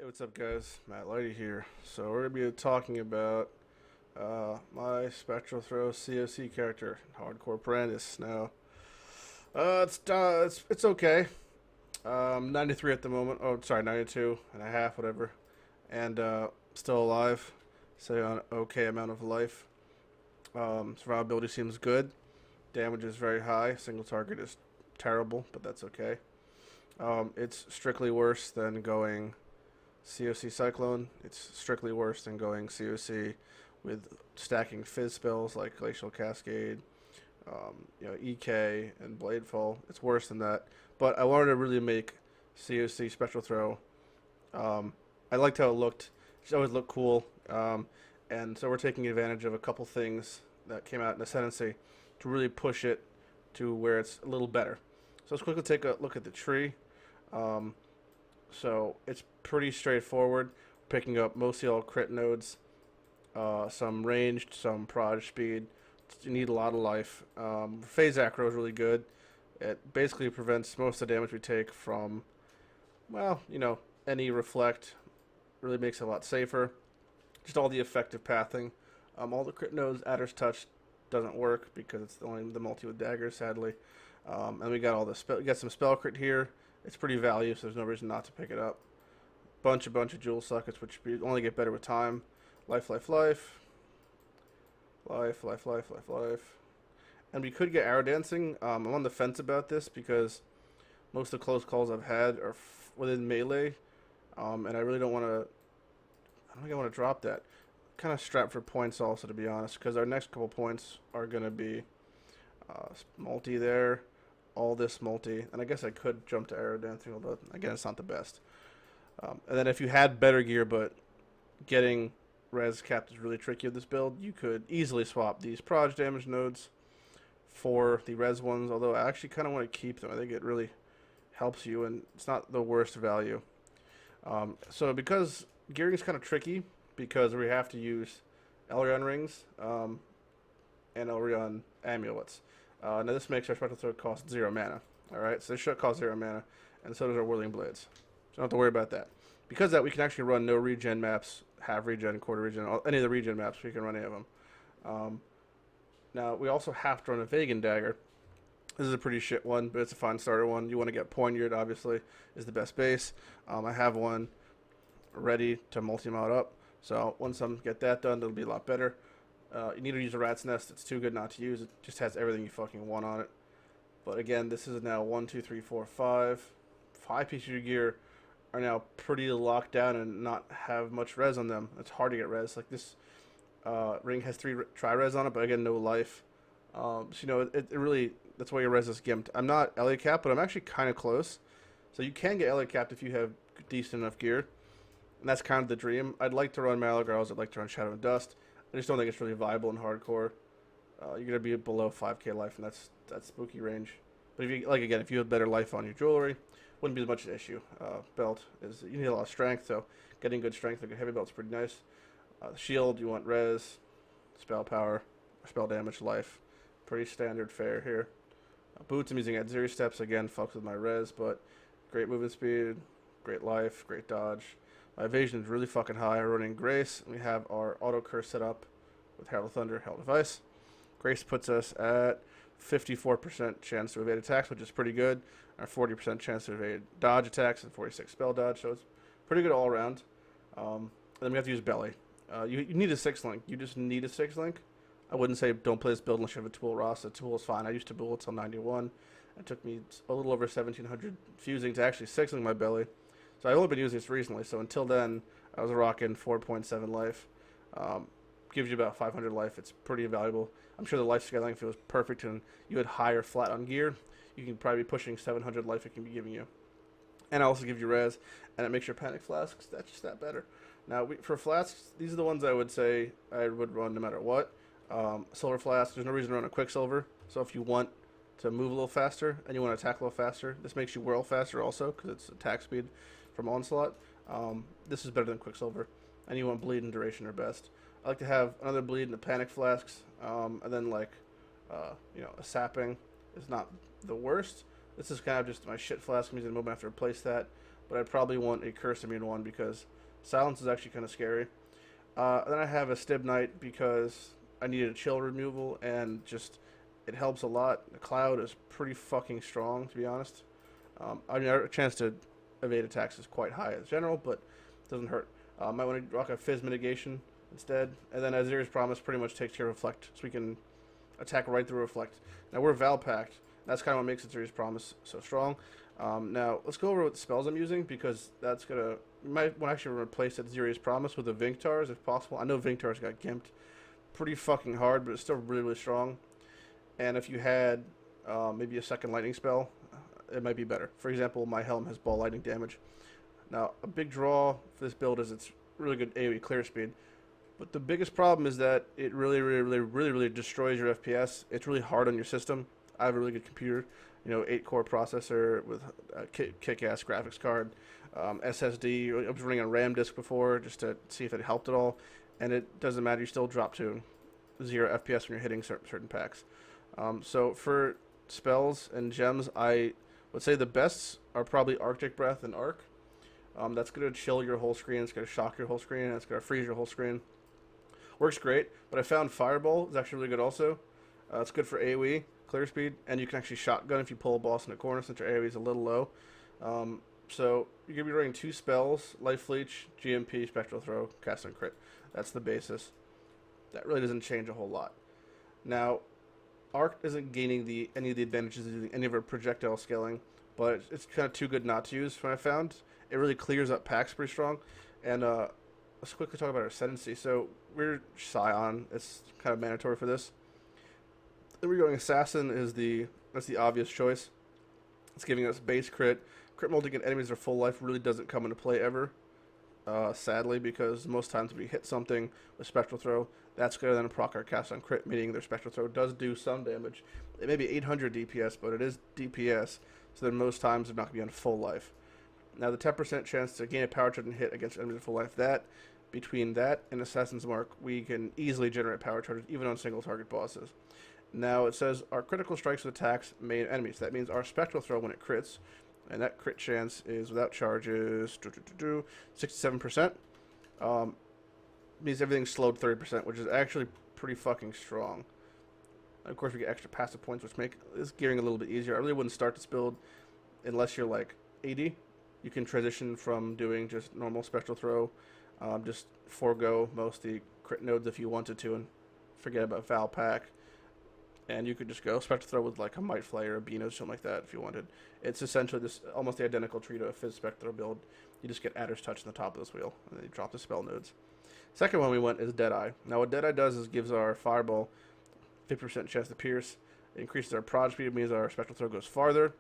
What's up, guys? Matt Lighty here. So we're gonna be talking about my Spectral Throw CoC character, Hardcore Apprentice. Now, it's okay. 93 at the moment. Oh, sorry, 92 and a half, whatever, and still alive. Say on okay amount of life. Survivability seems good. Damage is very high. Single target is terrible, but that's okay. It's strictly worse than going CoC Cyclone. It's strictly worse than going CoC with stacking fizz spells like Glacial Cascade, EK, and Bladefall. It's worse than that. But I wanted to really make CoC Spectral Throw. I liked how it looked. It always looked cool. And so we're taking advantage of a couple things that came out in Ascendancy to really push it to where it's a little better. So let's quickly take a look at the tree. So it's pretty straightforward, picking up mostly all crit nodes, some ranged, some prod speed. You need a lot of life. Phase Acro is really good. It basically prevents most of the damage we take from, well, any reflect. Really makes it a lot safer. Just all the effective pathing. All the crit nodes, Adder's Touch doesn't work because it's only the multi with daggers, sadly. And we got all the we got some spell crit here. It's pretty value, so there's no reason not to pick it up. Bunch of jewel sockets, which only get better with time. Life. And we could get arrow dancing. I'm on the fence about this because most of the close calls I've had are within melee, and I really don't want to. I don't think I want to drop that. Kind of strapped for points also, to be honest, because our next couple points are gonna be multi there. All this multi, and I guess I could jump to arrow dancing, although again it's not the best. And then if you had better gear but getting res capped is really tricky with this build, you could easily swap these proj damage nodes for the res ones, although I actually kind of want to keep them. I think it really helps you, and it's not the worst value. So because gearing is kind of tricky, because we have to use Elrion rings and Elrion amulets. Now this makes our Spectral Throw cost 0 mana. Alright, so this should cost 0 mana, and so does our Whirling Blades. So don't have to worry about that. Because of that, we can actually run no regen maps, half regen, quarter regen, any of the regen maps, we can run any of them. Now, we also have to run a Vagan Dagger. This is a pretty shit one, but it's a fine starter one. You want to get Poignard, obviously, is the best base. I have one ready to multi-mod up, so once I get that done, it'll be a lot better. You need to use a Rat's Nest. It's too good not to use. It just has everything you fucking want on it. But again, this is now 1, 2, 3, 4, 5. 5 pieces of gear are now pretty locked down and not have much res on them. It's hard to get res. Like this ring has 3 tri-res on it, but again, no life. So, it really, that's why your res is gimped. I'm not Elliot capped, but I'm actually kind of close. So you can get Elliot capped if you have decent enough gear. And that's kind of the dream. I'd like to run Malagarls. I'd like to run Shadow and Dust. I just don't think it's really viable in hardcore. You're gonna be below 5k life, and that's spooky range. But if you if you have better life on your jewelry, wouldn't be as much an issue. Belt is you need a lot of strength, so getting good strength like a heavy belt's pretty nice. Shield, you want res, spell power, spell damage, life, pretty standard fare here. Boots I'm using at 0 steps again, fucks with my res, but great movement speed, great life, great dodge. My evasion is really fucking high. We're running Grace. We have our auto curse set up with Herald of Thunder, Herald of Ice. Grace puts us at 54% chance to evade attacks, which is pretty good. Our 40% chance to evade dodge attacks and 46 spell dodge, so it's pretty good all around. And then we have to use Belly. You need a 6-link. You just need a 6-link. I wouldn't say don't play this build unless you have a Tool Rasa. Tool is fine. I used to Tool until 91. It took me a little over 1,700 fusing to actually 6-link my Belly. So I've only been using this recently, so until then, I was rocking 4.7 life. Gives you about 500 life. It's pretty valuable. I'm sure the life scaling feels perfect, and you had higher flat on gear. You can probably be pushing 700 life it can be giving you. And it also gives you res, and it makes your panic flasks. That's just that better. Now, for flasks, these are the ones I would say I would run no matter what. Silver flask, there's no reason to run a Quicksilver. So if you want to move a little faster and you want to attack a little faster, this makes you whirl faster also because it's attack speed from Onslaught. This is better than Quicksilver, and you want bleed and duration are best. I like to have another bleed in the panic flasks, and then a sapping is not the worst. This is kind of just my shit flask. I'm using a moment after to replace that. but I'd probably want a curse immune one because silence is actually kind of scary. Then I have a Stib Knight because I needed a chill removal and just it helps a lot. The cloud is pretty fucking strong, to be honest. I mean, our chance to evade attacks is quite high as general, but it doesn't hurt. Might want to rock a Fizz mitigation instead, and then Azir's Promise pretty much takes care of Reflect, so we can attack right through Reflect. Now we're Val packed. That's kind of what makes Azir's Promise so strong. Now let's go over what spells I'm using because that's gonna we might want to actually replace that Azir's Promise with the Vinktars if possible. I know Vinktars got gimped pretty fucking hard, but it's still really really strong. And if you had maybe a second lightning spell, it might be better. For example, my helm has ball lightning damage. Now, a big draw for this build is it's really good AoE clear speed. But the biggest problem is that it really destroys your FPS. It's really hard on your system. I have a really good computer, 8-core processor with a kick-ass graphics card, SSD. I was running on RAM disk before just to see if it helped at all. And it doesn't matter. You still drop to 0 FPS when you're hitting certain packs. So for spells and gems, I would say the bests are probably Arctic Breath and Arc. That's going to chill your whole screen, it's going to shock your whole screen, and it's going to freeze your whole screen. Works great, but I found Fireball is actually really good also. It's good for AoE, clear speed, and you can actually shotgun if you pull a boss in a corner since your AoE is a little low. So you're going to be running 2 spells, Life Leech, GMP, Spectral Throw, Cast and Crit. That's the basis. That really doesn't change a whole lot. Now, Arc isn't gaining any of the advantages of using any of our projectile scaling, but it's kind of too good not to use from what I found. It really clears up packs pretty strong. And let's quickly talk about our Ascendancy. So we're Scion. It's kind of mandatory for this. Then we're going Assassin that's the obvious choice. It's giving us base crit. Crit multi against enemies that are full life really doesn't come into play ever. Sadly, because most times we hit something with Spectral Throw, that's going to then proc our cast on crit, meaning their Spectral Throw does do some damage. It may be 800 DPS, but it is DPS, so then most times they're not going to be on full life. Now, the 10% chance to gain a power charge and hit against enemies at full life, between that and Assassin's Mark, we can easily generate power charges, even on single target bosses. Now, it says our critical strikes with attacks main enemies. That means our Spectral Throw when it crits, and that crit chance is without charges 67%. Means everything's slowed 30%, which is actually pretty fucking strong. Of course, we get extra passive points, which make this gearing a little bit easier. I really wouldn't start this build unless you're like 80. You can transition from doing just normal Spectral Throw, just forego most of the crit nodes if you wanted to, and forget about Val Pack. And you could just go Spectral Throw with like a Might Flay or a Beano or something like that if you wanted. It's essentially this almost the identical tree to a Fizz Spectral build. You just get Adder's Touch on the top of this wheel, and then you drop the spell nodes. Second one we went is Deadeye. Now what Deadeye does is gives our Fireball 50% chance to pierce. It increases our prod speed, it means our Spectral Throw goes farther.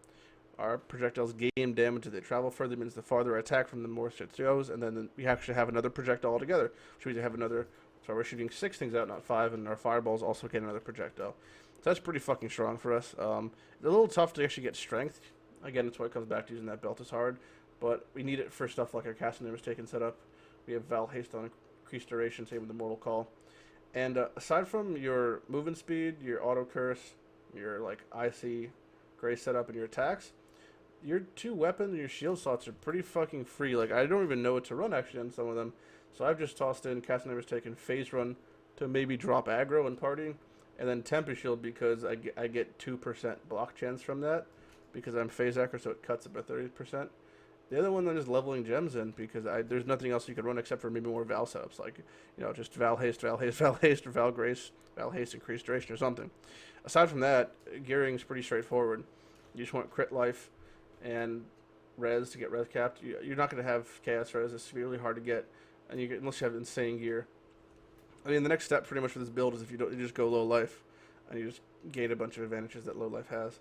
Our projectiles gain damage as they travel further, it means the farther I attack from the more it goes, and then we actually have another projectile altogether. Which means we have another, so we're shooting 6 things out, not 5, and our fireballs also get another projectile. So that's pretty fucking strong for us. It's a little tough to actually get strength. Again, that's why it comes back to using that belt is hard, but we need it for stuff like our Casting and Mistake setup. We have Val Haste on increased duration, same with the Mortal Call. And aside from your movement speed, your auto curse, your like IC Grace setup, and your attacks, your 2 weapons and your shield slots are pretty fucking free. Like, I don't even know what to run actually on some of them. So I've just tossed in Casting and Mistake and Phase Run to maybe drop aggro and partying. And then Tempest Shield because I get 2% block chance from that because I'm phase aggro, so it cuts it by 30%. The other one then is leveling gems in because there's nothing else you could run except for maybe more Val setups, like just Val Haste, Val Haste, Val Haste, or Val Grace, Val Haste increased duration or something. Aside from that, gearing is pretty straightforward. You just want crit life and res to get res capped. You're not going to have chaos res. It's really hard to get, and unless you have insane gear. I mean, the next step pretty much for this build is if you just go low life, and you just gain a bunch of advantages that low life has.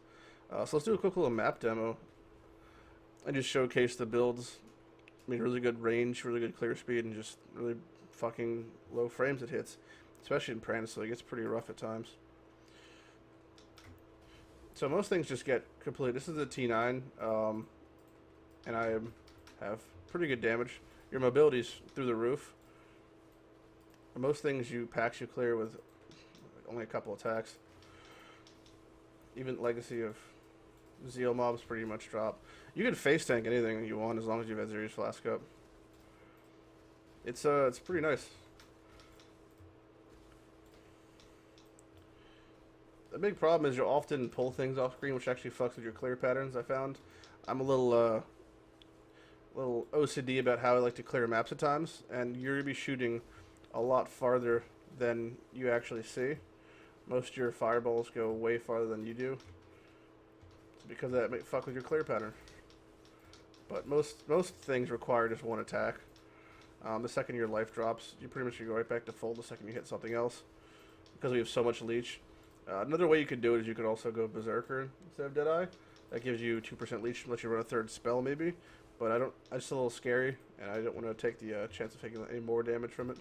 So let's do a quick little map demo. I just showcase the builds. I mean, really good range, really good clear speed, and just really fucking low frames it hits, especially in Prentice, so it gets pretty rough at times. So most things just get complete. This is a T9, and I have pretty good damage. Your mobility's through the roof. Most things packs you clear with only a couple attacks. Even Legacy of Zeal mobs pretty much drop. You can face tank anything you want as long as you have Azirius Flask up. It's pretty nice. The big problem is you'll often pull things off screen, which actually fucks with your clear patterns. I found I'm a little OCD about how I like to clear maps at times, and you're gonna be shooting a lot farther than you actually see. Most of your fireballs go way farther than you do. It's because that may fuck with your clear pattern. But most things require just one attack. The second your life drops, you pretty much go right back to full the second you hit something else. Because we have so much leech. Another way you could do it is you could also go Berserker instead of Deadeye. That gives you 2% leech unless you run a third spell maybe. But it's a little scary, and I don't want to take the chance of taking any more damage from it.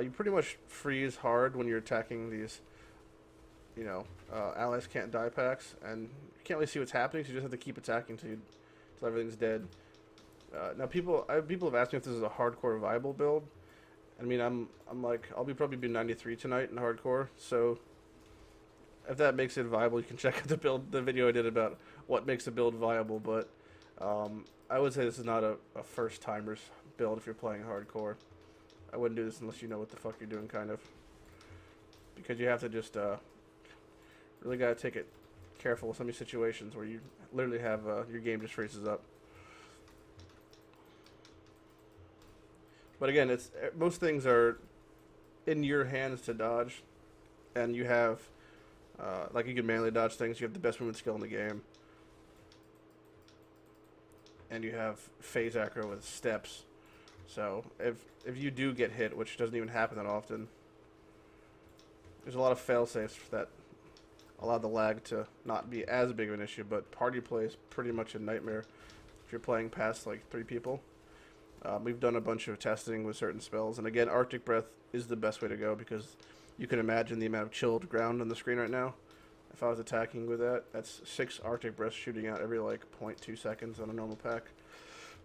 You pretty much freeze hard when you're attacking these, allies can't die packs, and you can't really see what's happening, so you just have to keep attacking until everything's dead. Now people have asked me if this is a hardcore viable build. I mean, I'm like, I'll probably be 93 tonight in hardcore, so if that makes it viable, you can check out the video I did about what makes a build viable, but I would say this is not a first timers build if you're playing hardcore. I wouldn't do this unless you know what the fuck you're doing, kind of, because you have to just really gotta take it careful with some of these situations where you literally have your game just freezes up. But again, most things are in your hands to dodge, and you have like you can manually dodge things. You have the best movement skill in the game, and you have phase acro with steps. So if you do get hit, which doesn't even happen that often, there's a lot of fail safes that allow the lag to not be as big of an issue. But party play is pretty much a nightmare if you're playing past like 3 people. We've done a bunch of testing with certain spells, and again, Arctic Breath is the best way to go because you can imagine the amount of chilled ground on the screen right now. If I was attacking with that, that's 6 Arctic Breaths shooting out every like 0.2 seconds on a normal pack.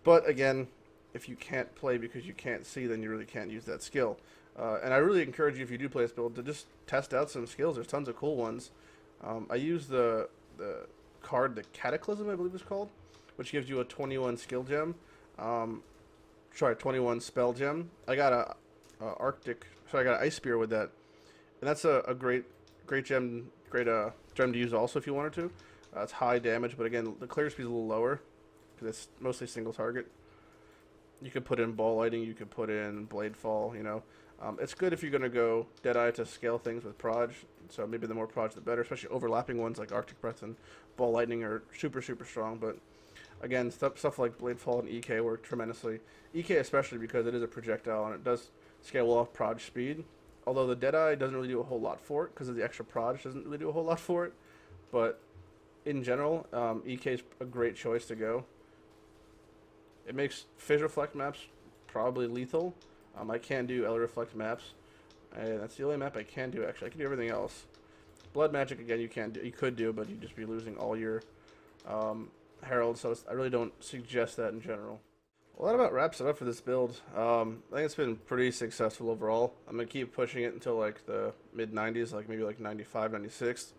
But again, if you can't play because you can't see, then you really can't use that skill. And I really encourage you, if you do play this build, to just test out some skills. There's tons of cool ones. I use the card, the Cataclysm, I believe it's called, which gives you a 21 skill gem. 21 spell gem. I got I got an Ice Spear with that, and that's a great gem, gem to use also if you wanted to. It's high damage, but again, the clear speed is a little lower because it's mostly single target. You could put in ball lighting, you could put in blade fall. It's good if you're gonna go Deadeye to scale things with proj. So maybe the more proj, the better. Especially overlapping ones like Arctic Breath and ball lightning are super strong, but again, stuff like Blade Fall and EK work tremendously. EK especially because it is a projectile and it does scale off proj speed. Although the Deadeye doesn't really do a whole lot for it because of the extra proj doesn't really do a whole lot for it. But in general, EK is a great choice to go. It makes Fissure Reflect maps probably lethal. I can't do Elder Reflect maps. And that's the only map I can do, actually. I can do everything else. Blood Magic, again, you could do, but you'd just be losing all your Herald, so I really don't suggest that in general. Well, that about wraps it up for this build. I think it's been pretty successful overall. I'm going to keep pushing it until like the mid-90s, like maybe like 95, 96.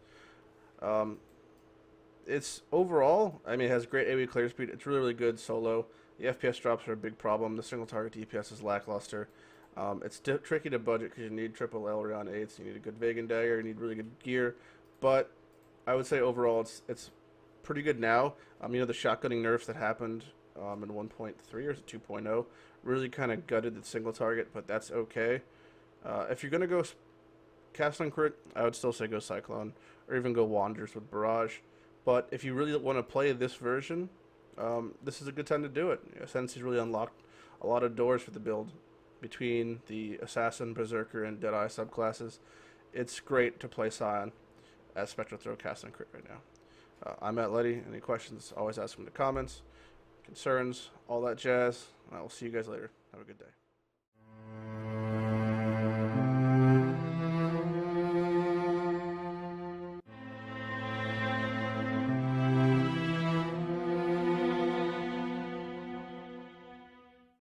It's overall, I mean, it has great AoE clear speed. It's really good solo. The FPS drops are a big problem. The single target DPS is lackluster. It's tricky to budget because you need triple Elrion 8s, you need a good Vagan Dagger, you need really good gear. But I would say overall it's pretty good now. The shotgunning nerfs that happened in 1.3 or 2.0 really kind of gutted the single target, but that's okay. If you're going to go Castling Crit, I would still say go Cyclone, or even go Wanderers with Barrage. But if you really want to play this version, this is a good time to do it. Sensei's really unlocked a lot of doors for the build between the Assassin, Berserker, and Deadeye subclasses. It's great to play Scion as Spectral Throw, Castling Crit right now. I'm at Lighty. Any questions, always ask them in the comments. Concerns, all that jazz. And I will see you guys later. Have a good day.